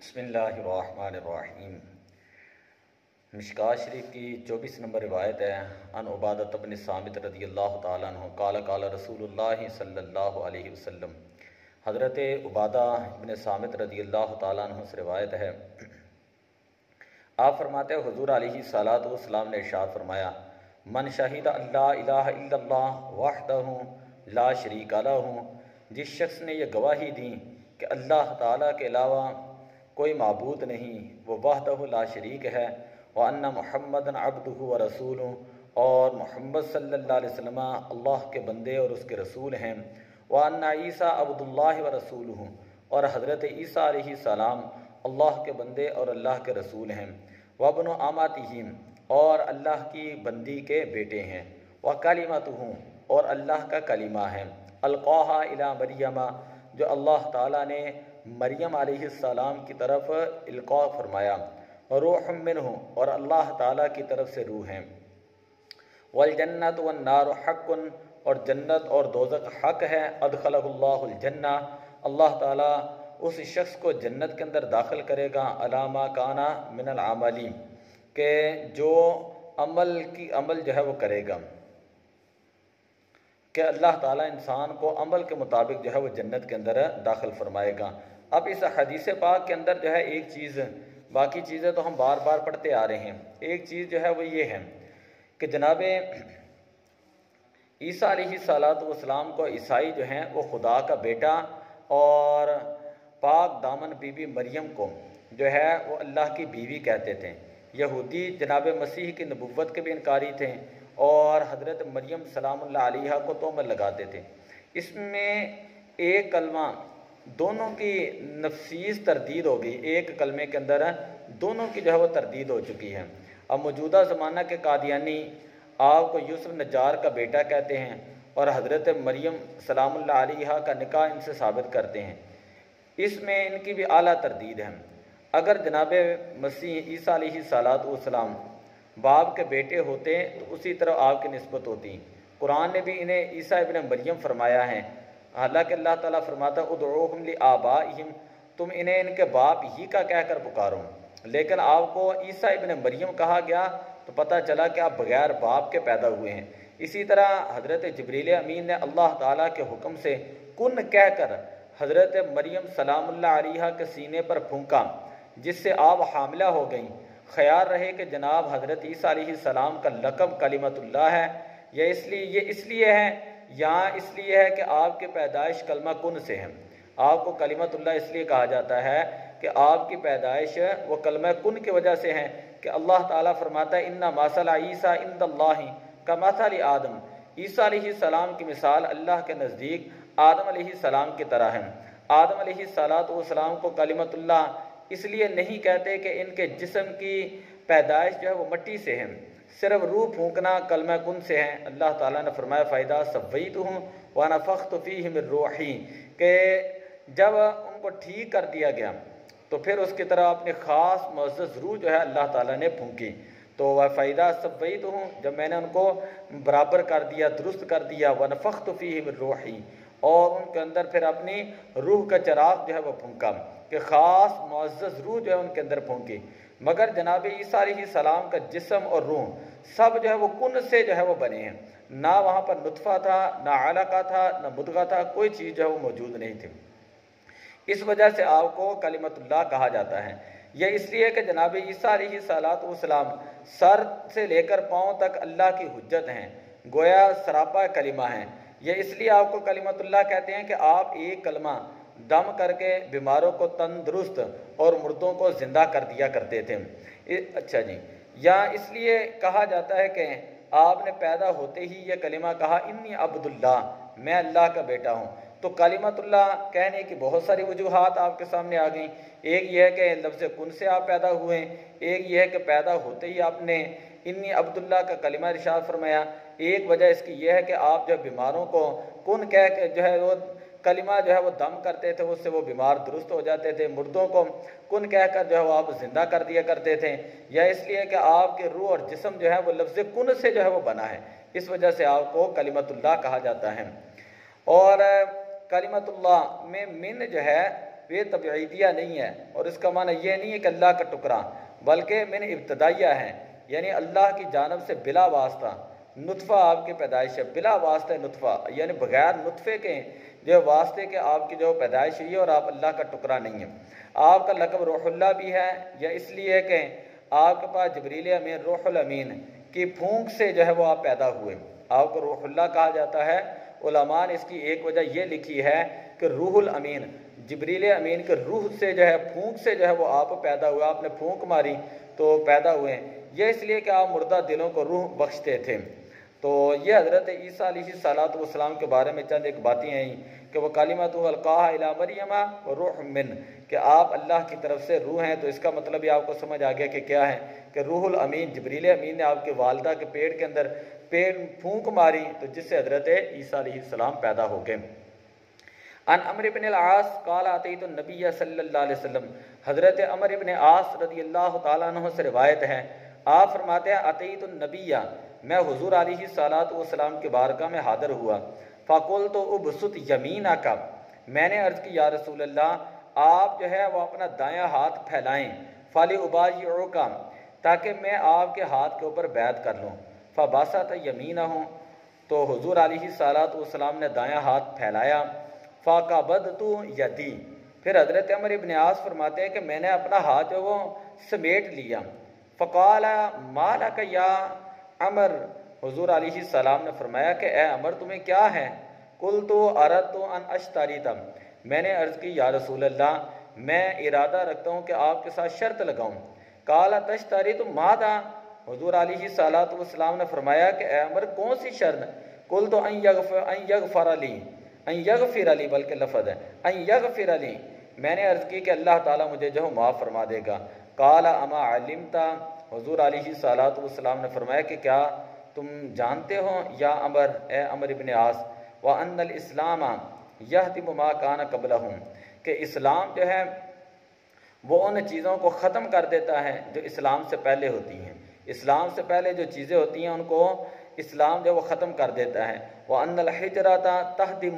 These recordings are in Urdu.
بسم اللہ الرحمن الرحیم۔ مشکوٰۃ شریف کی 24 نمبر روایت ہے، ان عبادۃ بن صامت رضی اللہ تعالیٰ عنہ قال قال رسول اللہ صلی اللہ علیہ وسلم۔ حضرت عبادہ بن صامت رضی اللہ تعالیٰ عنہ سے روایت ہے، آپ فرماتے ہیں حضور علیہ الصلاۃ والسلام نے ارشاد فرمایا، من شہید اللہ الہ الا اللہ وحدہ لا شریک لہ، جس شخص نے یہ گواہی دی کہ اللہ تعالیٰ کے علاوہ کوئی معبود نہیں، وہ وحدہ لا شریک ہے، وَأَنَّ مُحَمَّدًا عَبْدُهُ وَرَسُولُهُ، اور محمد صلی اللہ علیہ وسلم اللہ کے بندے اور اس کے رسول ہیں، وَأَنَّ عِیسیٰ عَبْدُ اللَّهِ وَرَسُولُهُ، اور حضرت عیسیٰ علیہ السلام اللہ کے بندے اور اللہ کے رسول ہیں، وَابْنُ أَمَاتِهِ، اور اللہ کی بندی کے بیٹے ہیں، وَكَلِمَتُهُ، اور اللہ کا کلمہ ہے، أَلْقَاهَا إِلَى مَرْيَمَ، جو اللہ تعالیٰ نے مریم علیہ السلام کی طرف القاء فرمایا، روح منہ، اور اللہ تعالیٰ کی طرف سے روح ہیں، والجنت والنار حق، اور جنت اور دوزخ حق ہے، ادخلہ اللہ الجنہ، اللہ تعالیٰ اس شخص کو جنت کے اندر داخل کرے گا، علی ما کان من العمل، کہ جو عمل جو ہے وہ کرے گا، کہ اللہ تعالیٰ انسان کو عمل کے مطابق جو ہے وہ جنت کے اندر داخل فرمائے گا۔ اب اس حدیث پاک کے اندر جو ہے ایک چیز، باقی چیزیں تو ہم بار بار پڑھتے آ رہے ہیں، ایک چیز جو ہے وہ یہ ہے کہ جناب عیسیٰ علیہ السلام کو عیسائی جو ہیں وہ خدا کا بیٹا، اور پاک دامن بی بی مریم کو جو ہے وہ اللہ کی بیوی کہتے تھے۔ یہودی جناب مسیح کی نبوت کے بھی انکاری تھے، اور حضرت مریم سلام اللہ علیہا کو تہمت لگاتے تھے۔ اس میں ایک کلمہ دونوں کی نفسیس تردید ہو گئی، ایک کلمے کے اندر دونوں کی جو ہے وہ تردید ہو چکی ہے۔ اب موجودہ زمانہ کے قادیانی آپ کو یوسف نجار کا بیٹا کہتے ہیں، اور حضرت مریم سلام اللہ علیہا کا نکاح ان سے ثابت کرتے ہیں، اس میں ان کی بھی اعلیٰ تردید ہے۔ اگر جناب مسیح عیسیٰ علیہ السلام باپ کے بیٹے ہوتے تو اسی طرح آپ کی نسبت ہوتی۔ قرآن نے بھی انہیں عیسیٰ ابن مریم فرمایا ہے، حالانکہ اللہ تعالیٰ فرماتا ہے ادعوہم لآبائہم، تم انہیں ان کے باپ ہی کا کہہ کر پکارو، لیکن آپ کو عیسیٰ ابن مریم کہا گیا تو پتہ چلا کہ آپ بغیر باپ کے پیدا ہوئے ہیں۔ اسی طرح حضرت جبریل امین نے اللہ تعالیٰ کے حکم سے کن کہہ کر حضرت مریم سلام اللہ علیہا کے سینے پر پھونکا، جس سے آپ حاملہ ہو گئیں۔ خیال رہے کہ جناب حضرت عیسیٰ علیہ السلام کا لقب کلمت اللہ ہے، یہ اس لیے ہے یا اس لیے ہے کہ آپ کی پیدائش کلمہ کن سے ہے۔ آپ کو کلمت اللہ اس لیے کہا جاتا ہے کہ آپ کی پیدائش وہ کلمہ کن کی وجہ سے ہے، کہ اللہ تعالیٰ فرماتا ہے ان مثل عیسیٰ عند اللہ کمثل آدم، عیسیٰ علیہ السلام کی مثال اللہ کے نزدیک آدم علیہ السلام کی طرح ہے۔ آدم علیہ السلام کو کلمت اللہ اس لیے نہیں کہتے کہ ان کے جسم کی پیدائش جو ہے وہ مٹی سے ہے، صرف روح پھونکنا کلمہ کن سے ہے۔ اللہ تعالیٰ نے فرمایا فَإِذَا سَوَّيْتُهُ وَنَفَخْتُ فِيهِ مِن رُوحِي، کہ جب ان کو ٹھیک کر دیا گیا تو پھر اس کی طرح اپنی خاص معزز روح جو ہے اللہ تعالیٰ نے پھونکی۔ تو فَإِذَا سَوَّيْتُهُ، جب میں نے ان کو برابر کر دیا، درست کر دیا، وَنَفَخْتُ فِيهِ مِن رُوحِي، اور ان کے اندر پھر اپنی روح کا چراغ جو ہے وہ پھونکا، کہ خاص معزز روح جو ہے ان کے اندر پھونکی۔ مگر جناب عیسیٰ علیہ السلام کا جسم اور روح سب جو ہے وہ کن سے جو ہے وہ بنے ہیں، نہ وہاں پر نطفہ تھا، نہ علقہ تھا، نہ مدغہ تھا، کوئی چیز جو ہے وہ موجود نہیں تھی۔ اس وجہ سے آپ کو کلمت اللہ کہا جاتا ہے۔ یہ اس لیے کہ جناب عیسیٰ علیہ السلام سر سے لے کر پاؤں تک اللہ کی حجت ہیں، گویا سراپا کلمہ ہیں۔ یہ اس لیے آپ کو کلمت اللہ کہتے ہیں کہ آپ ایک کلمہ دم کر کے بیماروں کو تندرست اور مردوں کو زندہ کر دیا کرتے تھے۔ اچھا جی، یا اس لیے کہا جاتا ہے کہ آپ نے پیدا ہوتے ہی یہ کلمہ کہا انی عبد اللہ، میں اللہ کا بیٹا ہوں۔ تو کلمت اللہ کہنے کی بہت ساری وجوہات آپ کے سامنے آ گئیں۔ ایک یہ ہے کہ لفظ کن سے آپ پیدا ہوئے، ایک یہ ہے کہ پیدا ہوتے ہی آپ نے انی عبداللہ کا کلمہ ارشاد فرمایا، ایک وجہ اس کی یہ ہے کہ آپ جو بیماروں کو کن کہہ کے جو ہے وہ کلمہ جو ہے وہ دم کرتے تھے، اس سے وہ بیمار درست ہو جاتے تھے، مردوں کو کن کہہ کر جو ہے وہ آپ زندہ کر دیا کرتے تھے، یا اس لیے کہ آپ کے روح اور جسم جو ہے وہ لفظ کن سے جو ہے وہ بنا ہے، اس وجہ سے آپ کو کلمت اللہ کہا جاتا ہے۔ اور کلمت اللہ میں من جو ہے یہ تبعیدیہ نہیں ہے، اور اس کا معنی یہ نہیں ہے کہ اللہ کا ٹکڑا، بلکہ من ابتدائیہ ہے، یعنی اللہ کی جانب سے بلا واسطہ نطفہ آپ کی پیدائش ہے، بلا واسطہ نطفہ، یعنی بغیر نطفے کے جو واسطے کے آپ کی جو پیدائش ہوئی ہے، اور آپ اللہ کا ٹکڑا نہیں ہیں۔ آپ کا لقب روح اللہ بھی ہے، یا اس لیے کہ آپ کے پاس جبریل امین روح الامین کی پھونک سے جو ہے وہ آپ پیدا ہوئے، آپ کو روح اللہ کہا جاتا ہے۔ علماء نے اس کی ایک وجہ یہ لکھی ہے کہ روح الامین، جبریل امین کے روح سے جو ہے پھونک سے جو ہے وہ آپ پیدا ہوا، آپ نے پھونک ماری تو پیدا ہوئے ہیں۔ یہ اس لیے کہ آپ مردہ دلوں کو روح بخشتے تھے۔ تو یہ حضرت عیسیٰ علیہ السلام کے بارے میں چند ایک باتیں ہیں کہ وہ کلمۃ القاها الی مریم وروح من، کہ آپ اللہ کی طرف سے روح ہیں، تو اس کا مطلب یہ آپ کو سمجھ آ گیا کہ کیا ہے، کہ روح الامین جبریل امین نے آپ کے والدہ کے پیٹ کے اندر پھونک ماری، تو جس سے حضرت عیسیٰ علیہ السلام پیدا ہو گئے۔ ان عمرو بن العاص قال اتیت النبی صلی اللہ علیہ وسلم، حضرت عمرو بن عاص رضی اللہ تعالیٰ عنہ سے روایت ہے، آپ فرماتے ہیں اتیت النبی، میں حضور علیہ الصلوۃ والسلام کی بارگاہ میں حاضر ہوا، فقلت ابسط یمینک، میں نے عرض کی یا رسول اللہ آپ جو ہے وہ اپنا دایاں ہاتھ پھیلائیں، فلابایعک، تاکہ میں آپ کے ہاتھ کے اوپر بیعت کر لوں، فبسط یمینہ، تو حضور علیہ الصلوۃ والسلام نے دایاں ہاتھ پھیلایا، فقبضت یدی، پھر حضرت عمرو بن عاص فرماتے ہیں کہ میں نے اپنا ہاتھ جو وہ سمیٹ لیا، فقال ما لک یا عمر، حضور علیہ السلام نے فرمایا کہ اے عمر تمہیں کیا ہے، قلت اردت ان اشتری، میں نے عرض کی یا رسول اللہ میں ارادہ رکھتا ہوں کہ آپ کے ساتھ شرط لگاؤں، قال تشتری ماذا، حضور علیہ الصلوۃ والسلام نے فرمایا کہ اے عمر کون سی شرط، قلت ان یغفر لی، ان یغفر لی، بلکہ لفظ ہے ان یغفر لی، میں نے عرض کی کہ اللہ تعالیٰ مجھے جو معاف فرما دے گا، قال اما علمت، حضور علیہ الصلوۃ والسلام نے فرمایا کہ کیا تم جانتے ہو یا عمر، اے عمر بن عاص، وان الاسلام یہدم ما کان قبلہم، کہ اسلام جو ہے وہ ان چیزوں کو ختم کر دیتا ہے جو اسلام سے پہلے ہوتی ہیں، اسلام سے پہلے جو چیزیں ہوتی ہیں ان کو اسلام جو وہ ختم کر دیتا ہے، وَأَنَّ الْحِجْرَةَ تَهْدِمُ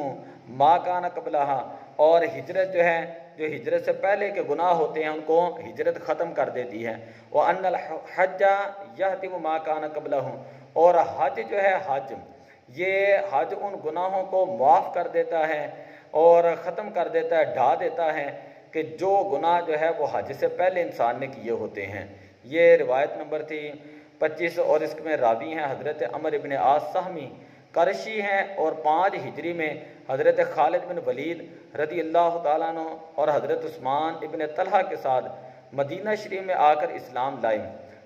مَا كَانَ قَبْلَهَا، اور ہجرت جو ہے جو ہجرت سے پہلے کے گناہ ہوتے ہیں ان کو ہجرت ختم کر دیتی ہے، وَأَنَّ الْحَجَّ يَهْدِمُ مَا كَانَ قَبْلَهُ، اور حج جو ہے حج، یہ حج ان گناہوں کو معاف کر دیتا ہے اور ختم کر دیتا ہے، ڈھا دیتا ہے کہ جو گناہ جو ہے وہ حج سے پہلے انسان نے کیے ہوتے ہیں۔ یہ روایت نمبر تھی 25، اور اس میں راوی ہیں حضرت عمر بن عاص سہمی قرشی ہیں، اور 5 ہجری میں حضرت خالد بن ولید رضی اللہ تعالیٰ عنہ اور حضرت عثمان ابن طلحہ کے ساتھ مدینہ شریف میں آ کر اسلام لائے۔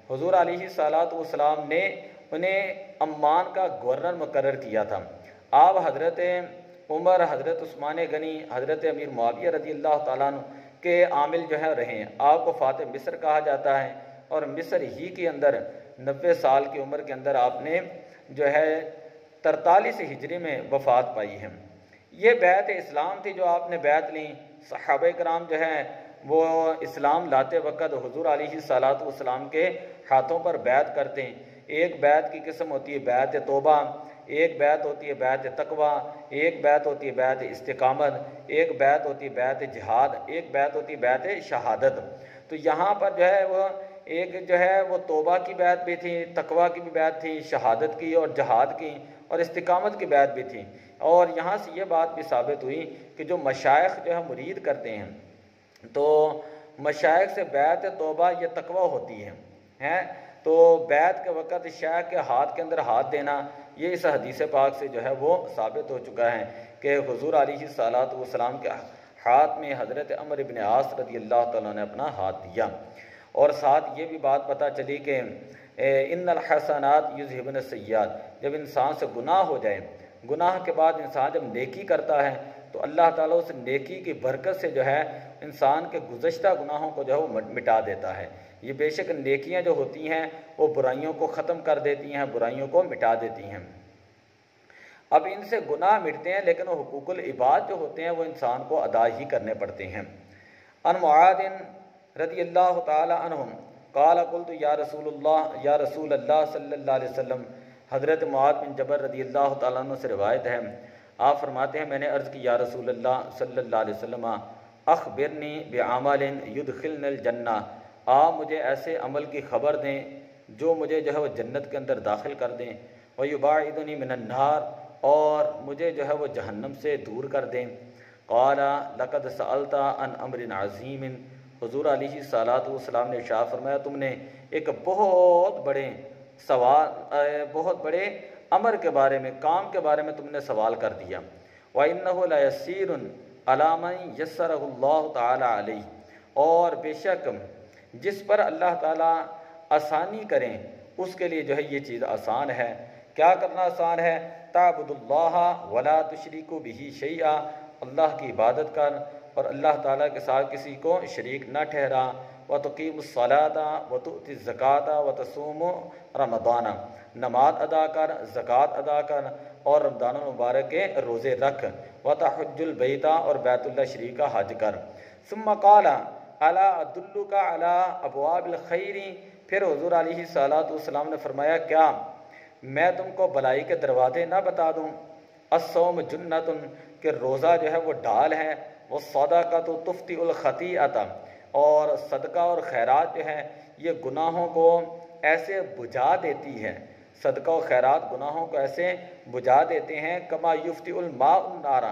حضور علیہ الصلوۃ والسلام نے انہیں عمان کا گورنر مقرر کیا تھا۔ آپ حضرت عمر، حضرت عثمان غنی، حضرت امیر معاویہ رضی اللہ تعالیٰ عنہ کے عامل جو ہے رہے ہیں۔ آپ کو فاتح مصر کہا جاتا ہے، اور مصر ہی کے اندر 90 سال کی عمر کے اندر آپ نے جو ہے 43 ہجری میں وفات پائی ہے۔ یہ بیعت اسلام تھی جو آپ نے بیعت لی۔ صحابہ کرام جو ہے وہ اسلام لاتے وقت حضور علیہ الصلوۃ والسلام کے ہاتھوں پر بیعت کرتے ہیں۔ ایک بیعت کی قسم ہوتی ہے بیعت توبہ، ایک بیعت ہوتی ہے بیعت تقوی، ایک بیعت ہوتی ہے بیعت استقامت، ایک بیعت ہوتی ہے بیعت جہاد، ایک بیعت ہوتی ہے بیعت شہادت۔ تو یہاں پر جو ہے وہ ایک جو ہے وہ توبہ کی بیعت بھی تھی، تقوی کی بھی بیعت تھی، شہادت کی اور جہاد کی اور استقامت کی بیعت بھی تھی۔ اور یہاں سے یہ بات بھی ثابت ہوئی کہ جو مشائخ جو ہے مرید کرتے ہیں تو مشائخ سے بیعت توبہ یہ تقوی ہوتی ہے، تو بیعت کے وقت شیخ کے ہاتھ کے اندر ہاتھ دینا، یہ اس حدیث پاک سے جو ہے وہ ثابت ہو چکا ہے کہ حضور علیہ الصلوۃ والسلام کے ہاتھ میں حضرت عمر بن عاص رضی اللہ تعالیٰ نے اپنا ہاتھ دیا۔ اور ساتھ یہ بھی بات پتہ چلی کہ ان الحسنات یذہبن السیئات، جب انسان سے گناہ ہو جائے، گناہ کے بعد انسان جب نیکی کرتا ہے تو اللہ تعالیٰ اس نیکی کی برکت سے جو ہے انسان کے گزشتہ گناہوں کو جو ہے وہ مٹا دیتا ہے۔ یہ بے شک نیکیاں جو ہوتی ہیں وہ برائیوں کو ختم کر دیتی ہیں، برائیوں کو مٹا دیتی ہیں۔ اب ان سے گناہ مٹتے ہیں، لیکن وہ حقوق العباد جو ہوتے ہیں وہ انسان کو ادا ہی کرنے پڑتے ہیں۔ ان معاذ رضی اللہ تعالی عنہم قال قلت یا رسول اللہ صلی اللہ علیہ وسلم، حضرت معاذ بن جبل رضی اللہ تعالیٰ عنہ سے روایت ہے، آپ فرماتے ہیں میں نے عرض کی یا رسول اللہ صلی اللہ علیہ وسلم اخبرنی بعمل یدخلنی الجنہ، آپ مجھے ایسے عمل کی خبر دیں جو مجھے جو ہے وہ جنت کے اندر داخل کر دیں، ویباعدنی من النار، اور مجھے جو ہے وہ جہنم سے دور کر دیں۔ قال لقد سألت عن امر عظیم، حضور علیہ الصلوۃ والسلام نے ارشاد فرمایا تم نے ایک بہت بڑے سوال، بہت بڑے امر کے بارے میں، کام کے بارے میں تم نے سوال کر دیا۔ وَإِنَّهُ لَيَسِيرٌ عَلَىٰ مَن يَسَّرَهُ اللَّهُ تَعَالَىٰ عَلَيْهِ، اور بے شک جس پر اللہ تعالیٰ آسانی کریں اس کے لیے جو ہے یہ چیز آسان ہے۔ کیا کرنا آسان ہے؟ تَعْبُدُ اللَّهَ وَلَا تُشْرِكُ بِهِ شَيْئًا، اللہ کی عبادت کر اور اللہ تعالیٰ کے ساتھ کسی کو شریک نہ ٹھہرا۔ وَتُقِيمُ الصَّلَاةَ وَتُؤْتِ الزَّكَاةَ وَتَصُومُ رَمَضَانَ، نماز ادا کر، زکوٰۃ ادا کر، اور رمضان المبارک کے روزے رکھ۔ وَتَحُجُّ الْبَيْتَ، اور بیت اللہ شریف کا حج کر۔ ثُمَّ قَالَ أَلَا أَدُلُّكَ عَلَىٰ أَبْوَابِ الْخَيْرِ، پھر حضور علیہ الصلوۃ والسلام نے فرمایا کیا میں تم کو بھلائی کے دروازے نہ بتا دوں؟ الصوم جنۃ، کہ روزہ جو ہے وہ ڈال ہے، والصدقۃ تفطئ الخطیئۃ، اور صدقہ اور خیرات جو ہے یہ گناہوں کو ایسے بجھا دیتی ہے، صدقہ و خیرات گناہوں کو ایسے بجھا دیتے ہیں، کما یفطئ الماء النار،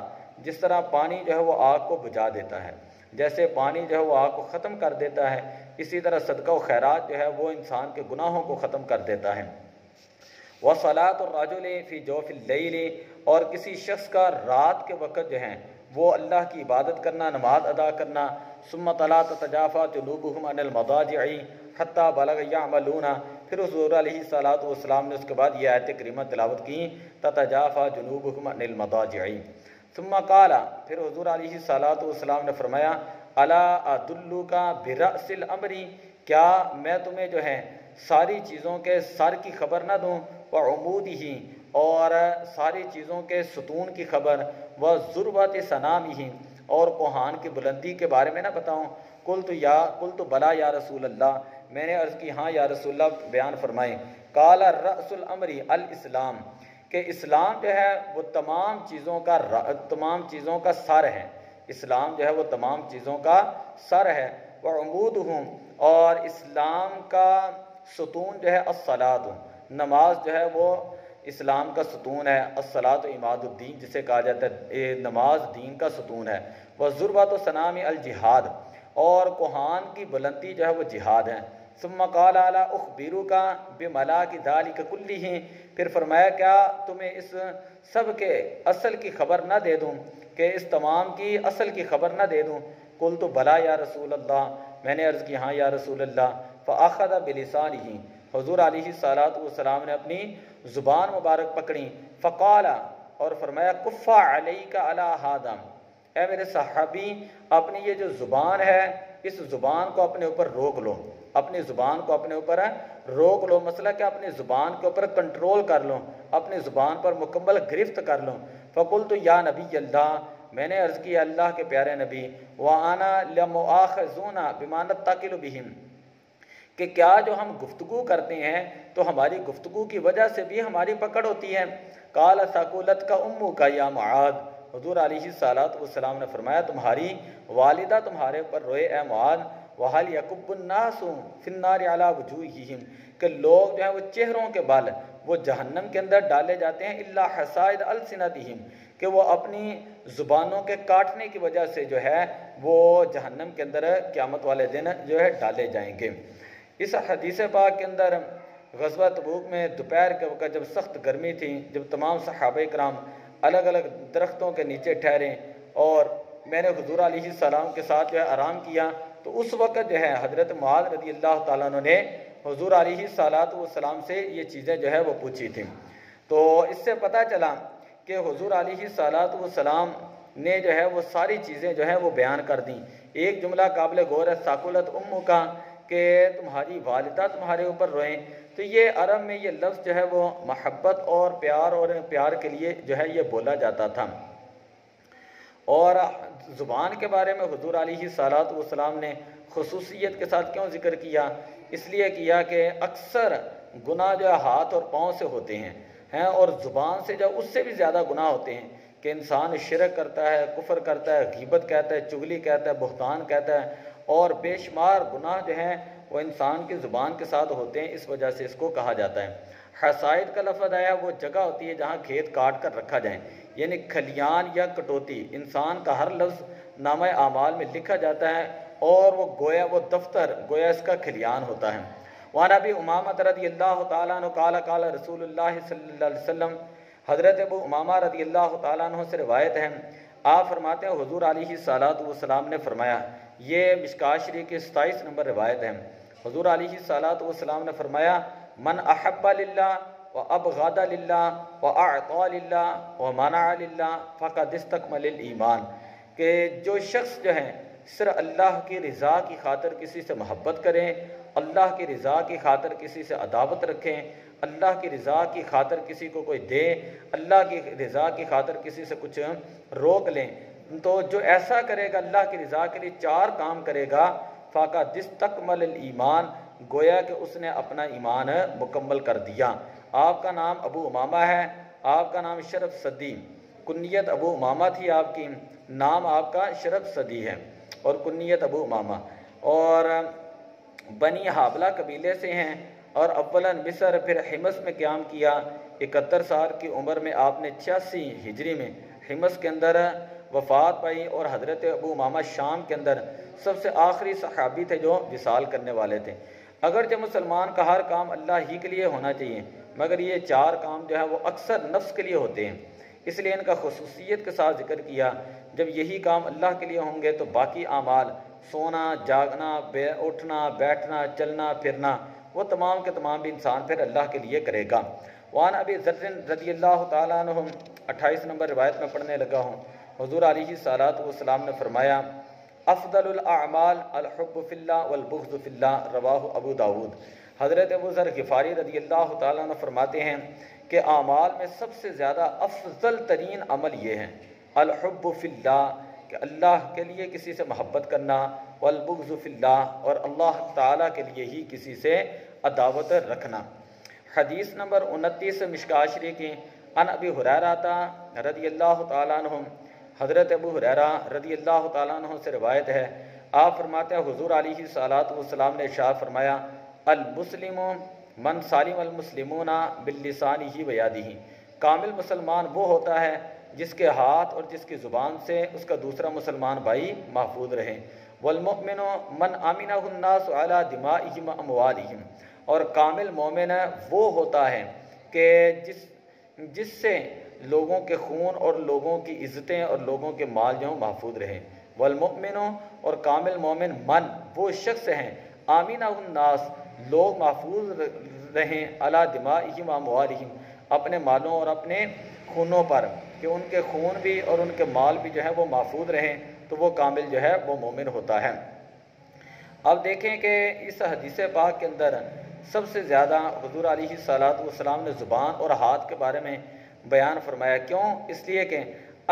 جس طرح پانی جو ہے وہ آگ کو بجھا دیتا ہے، جیسے پانی جو ہے وہ آگ کو ختم کر دیتا ہے، اسی طرح صدقہ و خیرات جو ہے وہ انسان کے گناہوں کو ختم کر دیتا ہے۔ وصلاۃ الرجل فی جوف اللیل، اور کسی شخص کا رات کے وقت جو ہے وہ اللہ کی عبادت کرنا، نماز ادا کرنا۔ ثم تلا تتجافى جنوبهم عن المضاجع حتى بلغ يعملون، پھر حضور علیہ الصلوۃ والسلام نے اس کے بعد یہ آیت کریمہ تلاوت کی، تتجافى جنوبهم عن المضاجع۔ ثم قال، پھر حضور علیہ الصلوۃ والسلام نے فرمایا الا ادلک برأس الامر، کیا میں تمہیں جو ہے ساری چیزوں کے سر کی خبر نہ دوں؟ وعمودہ، اور ساری چیزوں کے ستون کی خبر، وذروۃ سنامہ، اور کوہان کی بلندی کے بارے میں نہ بتاؤں؟ قلت بلا یا رسول اللہ، میں نے عرض کی ہاں یا رسول اللہ، بیان فرمائیں۔ قال رأس الامر الاسلام، کہ اسلام جو ہے وہ تمام چیزوں کا سر ہے، اسلام جو ہے وہ تمام چیزوں کا سر ہے۔ وعمودہ، اور اسلام کا ستون جو ہے الصلاۃ، نماز جو ہے وہ اسلام کا ستون ہے۔ الصلاۃ عماد الدین جسے کہا جاتا ہے، نماز دین کا ستون ہے۔ وذروۃ سنام الجہاد، اور کوہان کی بلندی جو ہے وہ جہاد ہے۔ ثم قال الا اخبرک بملاک ذلک کلہ، پھر فرمایا کیا تمہیں اس سب کے اصل کی خبر نہ دے دوں، کہ اس تمام کی اصل کی خبر نہ دے دوں؟ قلت بلا یا رسول اللہ، میں نے عرض کی ہاں یا رسول اللہ۔ فاخذ بلسانہ، حضور علیہ الصلوۃ والسلام نے اپنی زبان مبارک پکڑی۔ فقال، اور فرمایا کف علیک علی ھذا، اے میرے صحابی اپنی یہ جو زبان ہے اس زبان کو اپنے اوپر روک لو، اپنی زبان کو اپنے اوپر روک لو، مسئلہ کہ اپنی زبان کے اوپر کنٹرول کر لو، اپنی زبان پر مکمل گرفت کر لو۔ فقلت یا نبی اللہ، میں نے عرض کی اللہ کے پیارے نبی، وَأَنَا لَمُؤَاخَذُونَ بِمَا نَتَّقِلُ بِهِمْ، کہ کیا جو ہم گفتگو کرتے ہیں تو ہماری گفتگو کی وجہ سے بھی ہماری پکڑ ہوتی ہے؟ قال ثقلتک امک یا معاذ، حضور علیہ الصلوۃ والسلام نے فرمایا تمہاری والدہ تمہارے اوپر روئے اے معاذ۔ وَهَلْ يَكُبُّ النَّاسُ فِي النَّارِ عَلَىٰ وُجُوهِهِمْ، کہ لوگ جو ہیں وہ چہروں کے بل وہ جہنم کے اندر ڈالے جاتے ہیں، الا حصائد السنتہم، کہ وہ اپنی زبانوں کے کاٹنے کی وجہ سے جو ہے وہ جہنم کے اندر قیامت والے دن جو ہے ڈالے جائیں گے۔ اس حدیث پاک کے اندر غزوہ تبوک میں دوپہر کے وقت جب سخت گرمی تھی، جب تمام صحابہ کرام الگ الگ درختوں کے نیچے ٹھہرے اور میں نے حضور علیہ السلام کے ساتھ جو ہے آرام کیا، تو اس وقت جو ہے حضرت معاذ رضی اللہ تعالیٰ عنہ نے حضور علیہ الصلوۃ والسلام سے یہ چیزیں جو ہے وہ پوچھی تھیں۔ تو اس سے پتہ چلا کہ حضور علیہ الصلوۃ والسلام نے جو ہے وہ ساری چیزیں جو ہے وہ بیان کر دیں۔ ایک جملہ قابل غور ہے ثقلت امک کا، کہ تمہاری والدہ تمہارے اوپر روئیں، تو یہ عرب میں یہ لفظ جو ہے وہ محبت اور پیار کے لیے جو ہے یہ بولا جاتا تھا۔ اور زبان کے بارے میں حضور علیہ الصلوۃ والسلام نے خصوصیت کے ساتھ کیوں ذکر کیا؟ اس لیے کیا کہ اکثر گناہ جو ہے ہاتھ اور پاؤں سے ہوتے ہیں اور زبان سے جو اس سے بھی زیادہ گناہ ہوتے ہیں، کہ انسان شرک کرتا ہے، کفر کرتا ہے، غیبت کہتا ہے، چغلی کہتا ہے، بہتان کہتا ہے، اور بے شمار گناہ جو ہیں وہ انسان کی زبان کے ساتھ ہوتے ہیں، اس وجہ سے اس کو کہا جاتا ہے۔ حصائد کا لفظ آیا، وہ جگہ ہوتی ہے جہاں کھیت کاٹ کر رکھا جائے، یعنی کھلیان یا کٹوتی، انسان کا ہر لفظ نامہ اعمال میں لکھا جاتا ہے، اور وہ گویا وہ دفتر گویا اس کا کھلیان ہوتا ہے۔ وعن ابی امامہ رضی اللہ تعالیٰ عنہ قال قال رسول اللہ صلی اللہ علیہ وسلم، حضرت ابو امامہ رضی اللہ تعالیٰ عنہ سے روایت ہے، آپ فرماتے ہیں حضور علیہ الصلوۃ والسلام نے فرمایا، یہ مشکوٰۃ شریف کی 27 نمبر روایت ہے۔ حضور علیہ الصلوۃ والسلام نے فرمایا، من احب للہ وابغض للہ واعطى للہ ومنع للہ فقد استکمل الایمان، کہ جو شخص جو ہیں صرف اللہ کی رضا کی خاطر کسی سے محبت کریں، اللہ کی رضا کی خاطر کسی سے عداوت رکھیں، اللہ کی رضا کی خاطر کسی کو کوئی دے، اللہ کی رضا کی خاطر کسی سے کچھ روک لیں، تو جو ایسا کرے گا اللہ کی رضا کے لیے 4 کام کرے گا، فقد استکمل الایمان، گویا کہ اس نے اپنا ایمان مکمل کر دیا۔ آپ کا نام ابو امامہ ہے، آپ کا نام شرف صدی، کنیت ابو امامہ تھی آپ کی، نام آپ کا شرف صدی ہے اور کنیت ابو امامہ، اور بنی حابلہ قبیلے سے ہیں، اور اولاً مصر پھر حمص میں قیام کیا۔ 71 سال کی عمر میں آپ نے 86 ہجری میں حمص کے اندر وفات پائی، اور حضرت ابو امامہ شام کے اندر سب سے آخری صحابی تھے جو وصال کرنے والے تھے۔ اگرچہ مسلمان کا ہر کام اللہ ہی کے لیے ہونا چاہیے، مگر یہ 4 کام جو ہے وہ اکثر نفس کے لیے ہوتے ہیں، اس لیے ان کا خصوصیت کے ساتھ ذکر کیا۔ جب یہی کام اللہ کے لیے ہوں گے تو باقی اعمال، سونا، جاگنا، اٹھنا، بیٹھنا، چلنا پھرنا، وہ تمام کے تمام بھی انسان پھر اللہ کے لیے کرے گا۔ وعن ابی ذر رضی اللہ تعالیٰ عنہ، 28 نمبر روایت میں پڑھنے لگا ہوں، حضور علیہ الصلوۃ والسلام نے فرمایا، افضل الاعمال الحب فی اللہ والبغض فی اللہ، رواہ ابو داود۔ حضرت ابو ذر غفاری رضی اللہ تعالیٰ عنہ فرماتے ہیں کہ اعمال میں سب سے زیادہ افضل ترین عمل یہ ہے، الحب فی اللہ، کہ اللہ کے لیے کسی سے محبت کرنا، والبغض فی اللہ، اور اللہ تعالیٰ کے لیے ہی کسی سے عداوت رکھنا۔ حدیث نمبر 29 مشکوٰۃ شریف کی، عن ابی ہریرہ رضی اللہ تعالیٰ عنہ، حضرت ابو ہریرہ رضی اللہ تعالیٰ عنہ سے روایت ہے، آپ فرماتے ہیں حضور علیہ الصلوۃ والسلام نے ارشاد فرمایا، المسلم من سالم المسلمون باللسانہ ویدہ، کامل مسلمان وہ ہوتا ہے جس کے ہاتھ اور جس کی زبان سے اس کا دوسرا مسلمان بھائی محفوظ رہے۔ والمؤمن من امنہ الناس علی دمائہم اموالہم، اور کامل مومن وہ ہوتا ہے کہ جس سے لوگوں کے خون اور لوگوں کی عزتیں اور لوگوں کے مال جو محفوظ رہیں۔ والمؤمن، اور کامل مومن، من وہ شخص ہیں، آمینہ الناس لوگ محفوظ رہیں، علی دمائہم اموالہم اپنے مالوں اور اپنے خونوں پر، کہ ان کے خون بھی اور ان کے مال بھی جو ہے وہ محفوظ رہیں، تو وہ کامل جو ہے وہ مومن ہوتا ہے۔ اب دیکھیں کہ اس حدیث پاک کے اندر سب سے زیادہ حضور علیہ الصلوۃ والسلام نے زبان اور ہاتھ کے بارے میں بیان فرمایا۔ کیوں؟ اس لیے کہ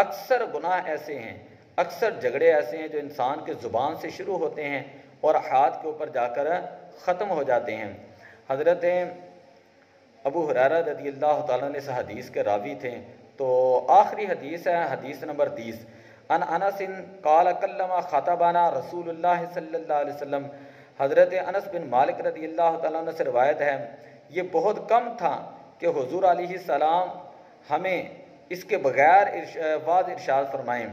اکثر گناہ ایسے ہیں، اکثر جھگڑے ایسے ہیں جو انسان کے زبان سے شروع ہوتے ہیں اور ہاتھ کے اوپر جا کر ختم ہو جاتے ہیں۔ حضرت ابو ہریرہ رضی اللہ تعالیٰ نے اس حدیث کے راوی تھے، تو آخری حدیث ہے، حدیث نمبر 30، عن انس قال کلم خطبنا رسول اللہ صلی اللہ علیہ وسلم، حضرت انس بن مالک رضی اللہ تعالیٰ عنہ سے روایت ہے، یہ بہت کم تھا کہ حضور علیہ السلام ہمیں اس کے بغیر واضح ارشاد فرمائیں،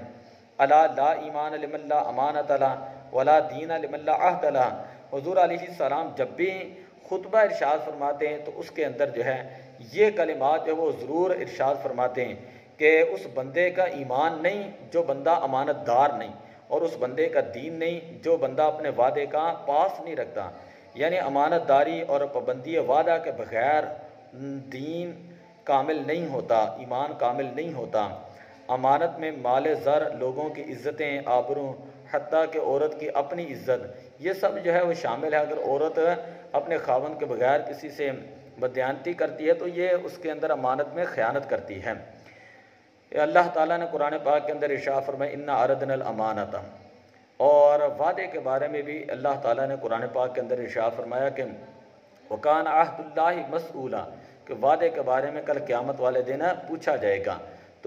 الا لا ایمان لمن لا امانۃ له ولا دین لمن لا عہد له۔ حضور علیہ السلام جب بھی خطبہ ارشاد فرماتے ہیں تو اس کے اندر جو ہے یہ کلمات جو وہ ضرور ارشاد فرماتے ہیں کہ اس بندے کا ایمان نہیں جو بندہ امانت دار نہیں، اور اس بندے کا دین نہیں جو بندہ اپنے وعدے کا پاس نہیں رکھتا۔ یعنی امانت داری اور پابندی وعدہ کے بغیر دین کامل نہیں ہوتا، ایمان کامل نہیں ہوتا۔ امانت میں مال زر، لوگوں کی عزتیں، آبروں، حتیٰ کہ عورت کی اپنی عزت، یہ سب جو ہے وہ شامل ہے۔ اگر عورت اپنے خاوند کے بغیر کسی سے بددیانتی کرتی ہے تو یہ اس کے اندر امانت میں خیانت کرتی ہے۔ اللہ تعالیٰ نے قرآن پاک کے اندر ارشاد فرمایا انا عرضنا الامانۃ، اور وعدے کے بارے میں بھی اللہ تعالیٰ نے قرآن پاک کے اندر ارشاد فرمایا کہ وکان عہد اللہ مسئولا، کہ وعدے کے بارے میں کل قیامت والے دن پوچھا جائے گا۔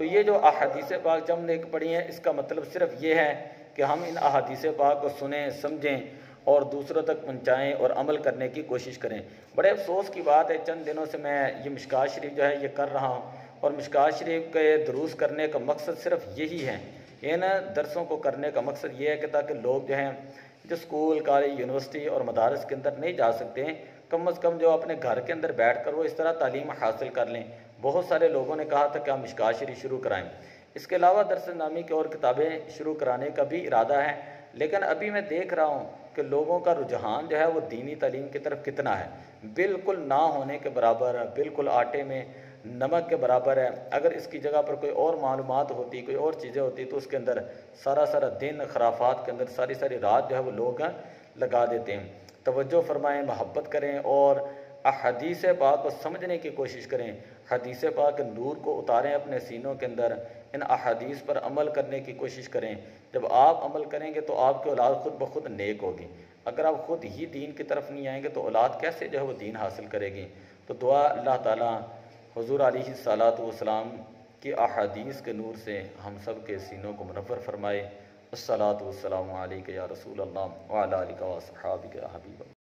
تو یہ جو احادیث پاک جب ہم نے پڑھی ہیں، اس کا مطلب صرف یہ ہے کہ ہم ان احادیث پاک کو سنیں، سمجھیں اور دوسروں تک پہنچائیں اور عمل کرنے کی کوشش کریں۔ بڑے افسوس کی بات ہے، چند دنوں سے میں یہ مشکوٰۃ شریف جو ہے یہ کر رہا ہوں، اور مشکوٰۃ شریف کے دروس کرنے کا مقصد صرف یہی ہے۔ ان درسوں کو کرنے کا مقصد یہ ہے کہ تاکہ لوگ جو ہیں جو اسکول، کالج، یونیورسٹی اور مدارس کے اندر نہیں جا سکتے ہیں، کم از کم جو اپنے گھر کے اندر بیٹھ کر وہ اس طرح تعلیم حاصل کر لیں۔ بہت سارے لوگوں نے کہا تھا کہ ہم مشکوٰۃ شریف شروع کرائیں۔ اس کے علاوہ درس نامی کی اور کتابیں شروع کرانے کا بھی ارادہ ہے، لیکن ابھی میں دیکھ رہا ہوں کہ لوگوں کا رجحان جو ہے وہ دینی تعلیم کی طرف کتنا ہے۔ بالکل نہ ہونے کے برابر ہے، بالکل آٹے میں نمک کے برابر ہے۔ اگر اس کی جگہ پر کوئی اور معلومات ہوتی، کوئی اور چیزیں ہوتی، تو اس کے اندر سارا دن خرافات کے اندر ساری رات جو ہے وہ لوگ لگا دیتے ہیں۔ توجہ فرمائیں، محبت کریں اور احادیث پاک کو سمجھنے کی کوشش کریں۔ حدیث پاک کے نور کو اتاریں اپنے سینوں کے اندر، ان احادیث پر عمل کرنے کی کوشش کریں۔ جب آپ عمل کریں گے تو آپ کی اولاد خود بخود نیک ہوگی۔ اگر آپ خود ہی دین کی طرف نہیں آئیں گے تو اولاد کیسے جو ہے وہ دین حاصل کرے گی؟ تو دعا اللہ تعالیٰ حضور علیہ الصلاۃ والسلام کی احادیث کے نور سے ہم سب کے سینوں کو منور فرمائے۔ الصلاۃ والسلام علیک یا رسول اللہ وعلی آلک و اصحابک یا حبیب اللہ۔